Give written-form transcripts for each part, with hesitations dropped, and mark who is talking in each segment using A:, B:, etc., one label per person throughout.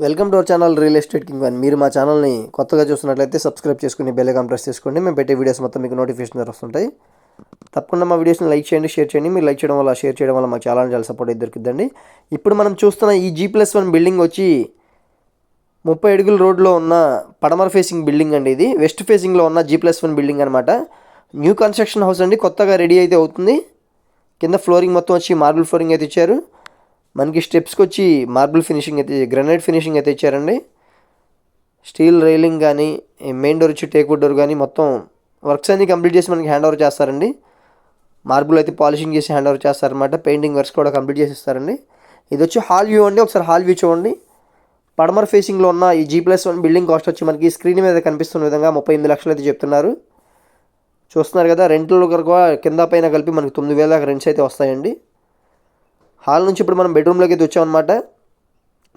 A: Welcome to our channel real estate king one. మీరు మా ఛానల్ని కొత్తగా చూస్తున్నట్లయితే సబ్స్క్రైబ్ చేసుకుని బెల్ ఐకాన్ ప్రెస్ చేసుకోండి. మేము పెట్టే వీడియోస్ మొత్తం మీకు నోటిఫికేషన్ వస్తుంటాయి. తప్పకుండా మా వీడియోస్ని లైక్ చేయండి, షేర్ చేయండి. మీరు లైక్ చేయడం వల్ల, షేర్ చేయడం వల్ల మాకు చాలా సపోర్ట్ అయితే దొరుకుతుందండి. ఇప్పుడు మనం చూస్తున్న ఈ G+1 బిల్డింగ్ వచ్చి 30 అడుగుల రోడ్లో ఉన్న పడమర ఫేసింగ్ బిల్డింగ్ అండి. ఇది వెస్ట్ ఫేసింగ్లో ఉన్న G+1 బిల్డింగ్ అనమాట. న్యూ కన్స్ట్రక్షన్ హౌస్ అండి, కొత్తగా రెడీ అయితే అవుతుంది. కింద ఫ్లోరింగ్ మొత్తం వచ్చి మార్బుల్ ఫ్లోరింగ్ అయితే ఇచ్చారు. మనకి స్టెప్స్కి వచ్చి మార్బుల్ ఫినిషింగ్ అయితే, గ్రానైట్ ఫినిషింగ్ అయితే ఇచ్చారండి. స్టీల్ రైలింగ్ కానీ, మెయిన్ డోర్ వచ్చి టేక్వుడ్ డోర్ కానీ మొత్తం వర్క్స్ అన్నీ కంప్లీట్ చేసి మనకి హ్యాండ్ ఓవర్ చేస్తారండి. మార్బుల్ అయితే పాలిషింగ్ చేసి హ్యాండ్ ఓవర్ చేస్తారనమాట. పెయింటింగ్ వర్క్స్ కూడా కంప్లీట్ చేసి ఇస్తారండి. ఇది వచ్చి హాల్ వ్యూ అండి. ఒకసారి హాల్ వ్యూ చూడండి. పడమర ఫేసింగ్లో ఉన్న ఈ G+1 బిల్డింగ్ కాస్ట్ వచ్చి మనకి స్క్రీన్ మీద కనిపిస్తున్న విధంగా 38 లక్షలు అయితే చెప్తున్నారు. చూస్తున్నారు కదా, రెంట్లు కూడా కింద పైన కలిపి మనకి 9,000 దాకా రెంట్స్ అయితే వస్తాయండి. హాల్ నుంచి ఇప్పుడు మనం బెడ్రూమ్లోకి అయితే వచ్చామన్నమాట.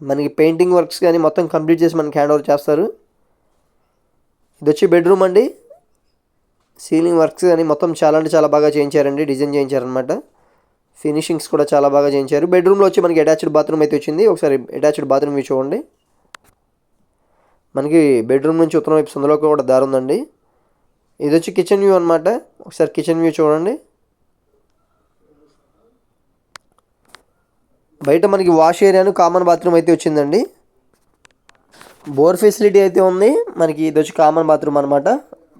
A: మనకి పెయింటింగ్ వర్క్స్ కానీ మొత్తం కంప్లీట్ చేసి మనకి హ్యాండ్ ఓవర్ చేస్తారు. ఇది వచ్చి బెడ్రూమ్ అండి. సీలింగ్ వర్క్స్ కానీ మొత్తం చాలా బాగా చేయించారండి, డిజైన్ చేయించారనమాట. ఫినిషింగ్స్ కూడా చాలా బాగా చేయించారు. బెడ్రూమ్లో వచ్చి మనకి అటాచ్డ్ బాత్రూమ్ అయితే వచ్చింది. ఒకసారి అటాచ్డ్ బాత్రూమ్ వ్యూ చూడండి. మనకి బెడ్రూమ్ నుంచి ఉత్తరం వైపు సందులోకి కూడా దారి ఉందండి. ఇది వచ్చి కిచెన్ వ్యూ అనమాట. ఒకసారి కిచెన్ వ్యూ చూడండి. బయట మనకి వాష్ ఏరియాను, కామన్ బాత్రూమ్ అయితే వచ్చిందండి. బోర్ ఫెసిలిటీ అయితే ఉంది మనకి. ఇది వచ్చి కామన్ బాత్రూమ్ అనమాట.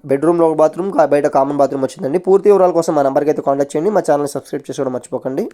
A: బెడ్రూమ్లో ఒక బాత్రూమ్, బయట కామన్ బాత్రూమ్ వచ్చిందండి. పూర్తి వివరాల కోసం మా నెంబర్కి అయితే కాంటాక్ట్ చేయండి. మా ఛానల్ని సబ్స్క్రైబ్ చేసుకోవడం మర్చిపోకండి.